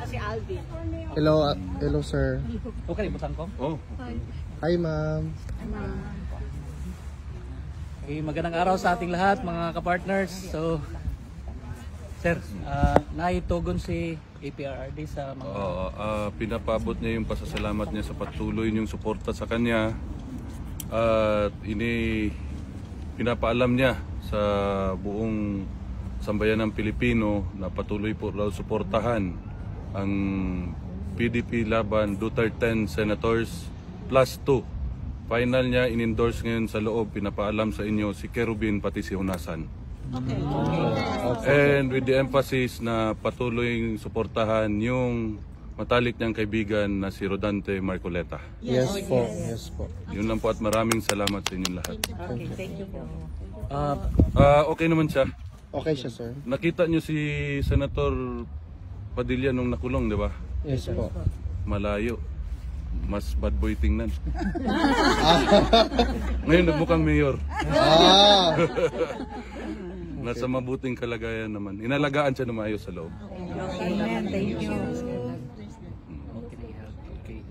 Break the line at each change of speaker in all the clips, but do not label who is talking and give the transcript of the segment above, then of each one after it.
Si Alvin.
Hello, hello sir.
Okay, butang ko.
Oh.
Hi ma'am.
Okay, magandang araw sa ating lahat, mga kapartners. So, sir, naitugon si APRRD sa mga...
Pinapabot niya yung pasasalamat niya sa patuloy niyong suporta sa kanya. At pinapaalam niya sa buong sambayan ng Pilipino na patuloy po raw suportahan ang PDP laban Duterte Senators plus 2. Final niya in-endorse ngayon sa loob, pinapaalam sa inyo si Kerubin pati si Hunasan.
Okay.
And with the emphasis na patuloy suportahan yung matalik niyang kaibigan na si Rodante Marcoleta.
Yes po, yes po.
Yun lang po at maraming salamat sa inyong lahat.
Okay, thank you po.
Okay naman siya.
Okay siya sir.
Nakita niyo si Senator Padilla nung nakulong, di ba?
Yes po.
Malayo. Mas bad boy tingnan. Ngayon nagmukhang mayor. Nasa mabuting kalagayan naman. Inalagaan siya na maayos sa loob.
Amen, thank you.
Okay.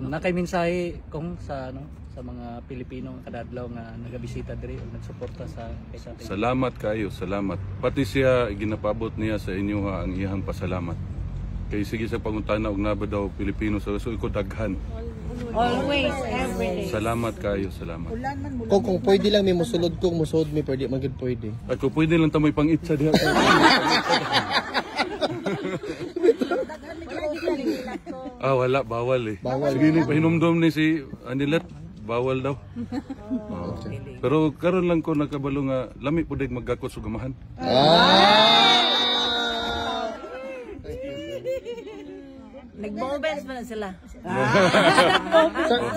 Nakaimensahe kung sa mga Pilipino kadadlaw nga nagabisita diri o nagsuporta sa ating...
Salamat kayo, salamat. Pati siya ginapabot niya sa inyo ang iyang pasalamat. Kay sige sa pangutana og naba daw Pilipino sa so ko daghan.
Always, every day.
Salamat kayo, salamat.
Kung pwede lang may musulod kong musod may pwede magid pwede.
At kung pwede lang tamoy pang-itsa diha. Wala, bawal eh.
Bawal.
Sige ni pahinumdom ni si Anilet, bawal daw. Pero karon lang ko nakabalo nga lami pud maggakot sa gamahan.
Nag-bowbells pa na sila.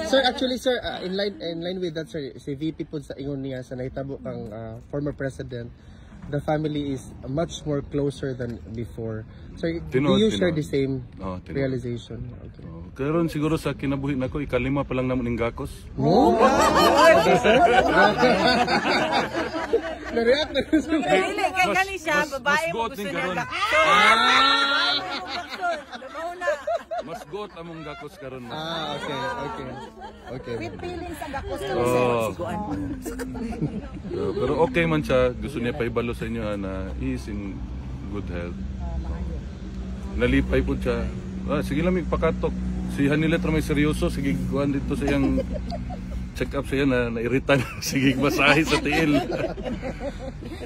Sir, actually sir, in line with that sir, si VP po sa ingon niya sa nahitabo kang former president, the family is much more closer than before. Sir, do you share the same realization? Okay.
Karon siguro sa kinabuhi nako ikalima pa lang namon ning gakos.
Okay sir. Na-react na rin sir.
Dili, kay kani siya, babae mo gusto niya.
Mas got among gakos karon.
Okay.
With feelings ang gakos ka siguan.
Pero okay man siya, gusto niya paibalo sa inyo na he is in good health. Nalipay po siya. Sige lang pakatok. Si Hanilet may seryoso, sige kuan dito sa iyang check up siya na nairitan. Sige masahe sa tiil.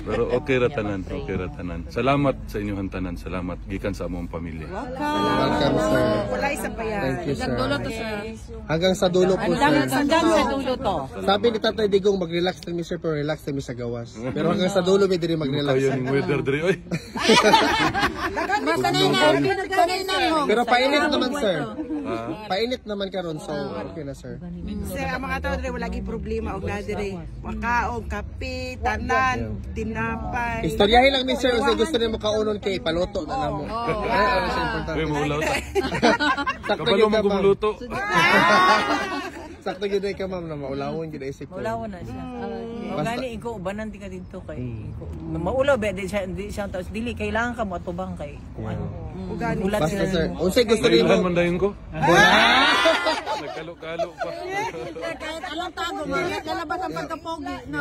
Pero okay ra tanan, okay ra tanan. Salamat sa inyong tanan, salamat gikan sa among pamilya.
Welcome sir.
Wala isa pa yan.
Thank you sir.
Dulo to sir.
Hanggang sa dulo po sir.
Hanggang sa dulo to.
Sabi ni Tatay Digong mag-relax kami sir, pero relax kami sa gawas. Pero hanggang sa dulo may diri mag-relax.
Kayo ning weather diri oy.
Pero painit naman sir. Painit naman karon so okay na sir.
Sir, ang mga tao diri wala gi problema og na diri. Makaog, kape, tanan, tinapay.
Istoryahin lang ni sir kasi gusto niya makaunon kay paluto na namo. Ano sa importante.
Uy, maulaw ta.
Sakto
Kabalo
gyud
mo
ka ma'am.
gumuluto.
Sakto gyud ka ma'am na maulawon gyud isip ko.
Maulaw na siya. Gani iko ubanan ti ka dito kay maulaw ba di siya taos dili kailangan ka mo atubang kay kuan. Ulat
Basta sir, unsay gusto niyo
Nailan
mo?
man dayon ko. Nagkalo-kalo pa.
Kahit anong tago, mga lalabas ang pagkapogi. No.